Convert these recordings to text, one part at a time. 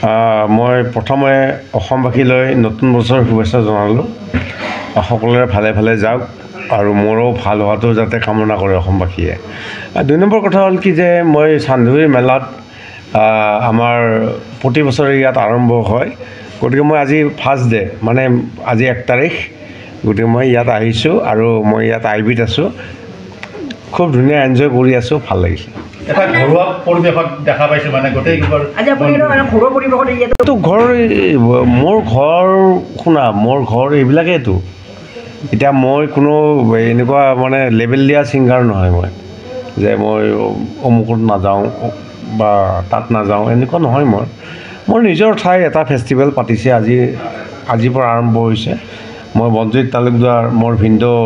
মই প্ৰথমে অসমবাসীলৈ নতুন বছৰৰ শুভেচ্ছা জনালোঁ। সকলোৰে ভালে ভালে যাওক আৰু মোৰো ভাল হোৱাটো যাতে কামনা কৰে অসমবাসীয়ে। ২ নম্বৰ কথা হ'ল কি যে মই চান্দুবি মেলাত আমাৰ প্ৰতি বছৰে ইয়াত আৰম্ভ হয়, গতিকে মই আজি ফাৰ্ষ্ট ডে মানে আজি ১ তাৰিখ, গতিকে মই ইয়াত আহিছোঁ আৰু মই ইয়াত আইবিত আছোঁ। খুব ধুনীয়া এনজয় কৰি আছোঁ, ভাল লাগিছে। এটা ঘৰুৱা পৰিৱেশত দেখা পাইছোঁ, মানে গোটেইবোৰ ঘৰ মোৰ ঘৰ শুনা, মোৰ ঘৰ এইবিলাকেইতো। এতিয়া মই কোনো এনেকুৱা মানে লেবেল দিয়া ছিংগাৰ নহয়, মই যে মই অমুকত নাযাওঁ বা তাত নাযাওঁ এনেকুৱা নহয়। মোৰ নিজৰ ঠাই এটা ফেষ্টিভেল পাতিছে আজিৰ পৰা আৰম্ভ হৈছে। মই বনজিৎ তালুকদাৰ, মোৰ ভিনদেউ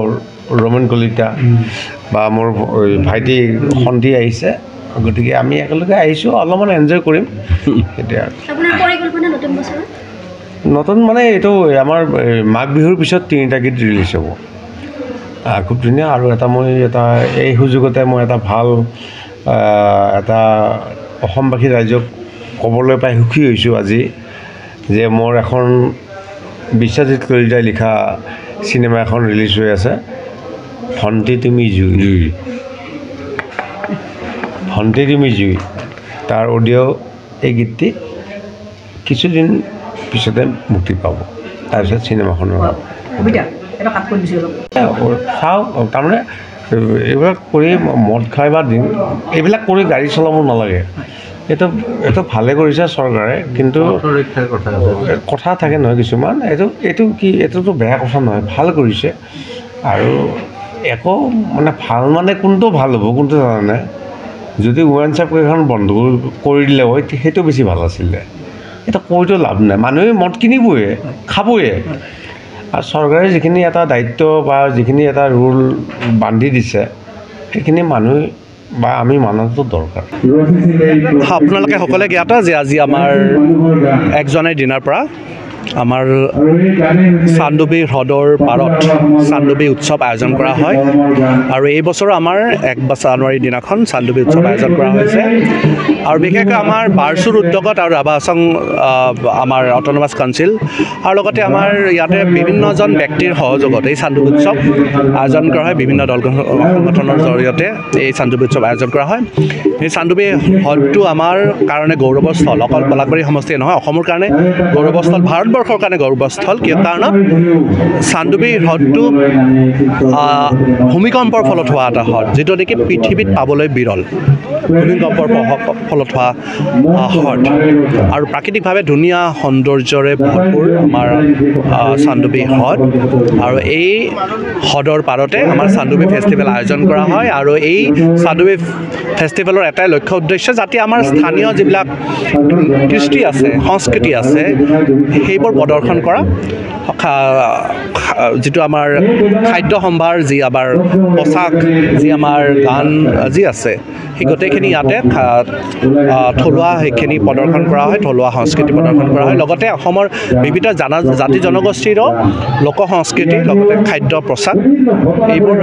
ৰমেন কলিতা বা মোৰ ভাইটি সন্ধি আহিছে, গতিকে আমি একেলগে আহিছোঁ, অলপমান এনজয় কৰিম এতিয়া। নতুন মানে এইটো আমাৰ মাঘ বিহুৰ পিছত 3টা গীত ৰিলিজ হ'ব, খুব ধুনীয়া। আৰু এই সুযোগতে মই এটা ভাল এটা অসমবাসী ৰাইজক ক'বলৈ পাই সুখী হৈছোঁ আজি যে মোৰ এখন বিশ্বজিৎ কলিতাই লিখা চিনেমা এখন ৰিলিজ হৈ আছে, ভণ্টি তুমি জুই। ভণ্টি তুমি জুই, তাৰ অডিঅ' এই গীতটি কিছুদিন পিছতে মুক্তি পাব। তাৰপিছত চিনেমাখনৰ চাওঁ। তাৰমানে এইবিলাক কৰি মদ খাই বা এইবিলাক কৰি গাড়ী চলাব নালাগে। এইটো ভালে কৰিছে চৰকাৰে, কিন্তু কথা থাকে নহয় কিছুমান। এইটোতো বেয়া কথা নহয়, ভাল কৰিছে। আৰু একো মানে ভাল মানে কোনটো ভাল হ'ব, কোনটো জানানে? যদি ৱাইন শ্বপ কেইখন বন্ধ কৰি দিলে হয় সেইটো বেছি ভাল আছিলে। এটা কৈতো লাভ নাই, মানুহে মদ কিনিবই, খাবই। আৰু চৰকাৰে যিখিনি এটা দায়িত্ব বা যিখিনি এটা ৰুল বান্ধি দিছে, সেইখিনি মানুহে বা আমি মানাটো দৰকাৰ। আপোনালোকে সকলোৱে জ্ঞাত যে আজি আমাৰ 1 জানুৱাৰী দিনাৰ পৰা আমাৰ চান্দুবি হ্ৰদৰ পাৰত চান্দুবি উৎসৱ আয়োজন কৰা হয়। আৰু এই বছৰো আমাৰ 1 জানুৱাৰী দিনাখন চান্দুবি উৎসৱ আয়োজন কৰা হৈছে। আৰু বিশেষকৈ আমাৰ বাৰছুৰ উদ্যোগত আৰু ৰাভা হাছং আমাৰ অট'নমাছ কাউন্সিল আৰু লগতে আমাৰ ইয়াতে বিভিন্নজন ব্যক্তিৰ সহযোগত এই চান্দুবি উৎসৱ আয়োজন কৰা হয়। বিভিন্ন দল সংগঠনৰ জৰিয়তে এই চান্দুবি উৎসৱ আয়োজন কৰা হয়। এই চান্দুবি হ্ৰদটো আমাৰ কাৰণে গৌৰৱৰ স্থল, অকল পলাশবাৰী সমষ্টিয়ে নহয়, অসমৰ কাৰণে গৌৰৱৰ স্থল, ভাৰতবৰ্ষৰ কাৰণে গৌৰৱস্থল। কিয় কাৰণত চান্দুবি হ্ৰদটো ভূমিকম্পৰ ফলত হোৱা এটা হ্ৰদ, যিটো নেকি পৃথিৱীত পাবলৈ বিৰল। ভূমিকম্পৰ ফলত হোৱা হ্ৰদ আৰু প্ৰাকৃতিকভাৱে ধুনীয়া সৌন্দৰ্যৰে ভৰপূৰ আমাৰ চান্দুবি হ্ৰদ। আৰু এই হ্ৰদৰ পাৰতে আমাৰ চান্দুবি ফেষ্টিভেল আয়োজন কৰা হয়। আৰু এই চান্দুবি ফেষ্টিভেলৰ এটাই লক্ষ্য উদ্দেশ্য, যাতে আমাৰ স্থানীয় যিবিলাক কৃষ্টি আছে, সংস্কৃতি আছে, সেইবোৰ প্ৰদৰ্শন কৰা। যিটো আমাৰ খাদ্য সম্ভাৰ, যি আমাৰ পোচাক, যি আমাৰ গান যি আছে, সেই গোটেইখিনি ইয়াতে থলুৱা সেইখিনি প্ৰদৰ্শন কৰা হয়, থলুৱা সংস্কৃতি প্ৰদৰ্শন কৰা হয়। লগতে অসমৰ বিভিন্ন জাতি জনগোষ্ঠীৰো লোক সংস্কৃতি, লগতে খাদ্য পোচাক, এইবোৰ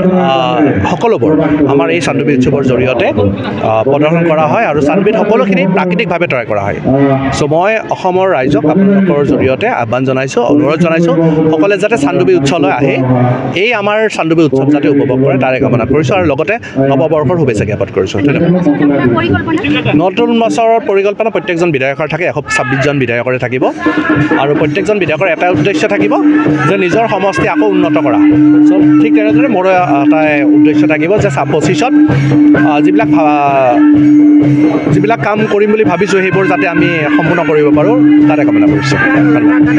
সকলোবোৰ আমাৰ এই চান্দুবি উৎসৱৰ জৰিয়তে প্ৰদৰ্শন কৰা হয়। আৰু চান্দুবিত সকলোখিনি প্ৰাকৃতিকভাৱে তৈয়াৰ কৰা হয়। চ' মই অসমৰ ৰাইজক আপোনালোকৰ জৰিয়তে আহ্বান জনাইছোঁ, অনুৰোধ জনাইছোঁ, সকলোৱে যাতে চান্দুবি উৎসৱলৈ আহে, এই আমাৰ চান্দুবি উৎসৱ যাতে উপভোগ কৰে তাৰে কামনা কৰিছোঁ। আৰু লগতে নৱবৰ্ষৰ শুভেচ্ছা জ্ঞাপন কৰিছোঁ। নতুন বছৰৰ পৰিকল্পনা প্ৰত্যেকজন বিধায়কৰ থাকে, 126জন বিধায়কৰে থাকিব। আৰু প্ৰত্যেকজন বিধায়কৰ এটা উদ্দেশ্য থাকিব যে নিজৰ সমষ্টি আকৌ উন্নত কৰা। চ' ঠিক তেনেদৰে মোৰো এটা উদ্দেশ্য থাকিব যে 25ত যিবিলাক কাম কৰিম বুলি ভাবিছোঁ, সেইবোৰ যাতে আমি সম্পূৰ্ণ কৰিব পাৰোঁ তাৰে কামনা কৰিছোঁ। ধন্যবাদ।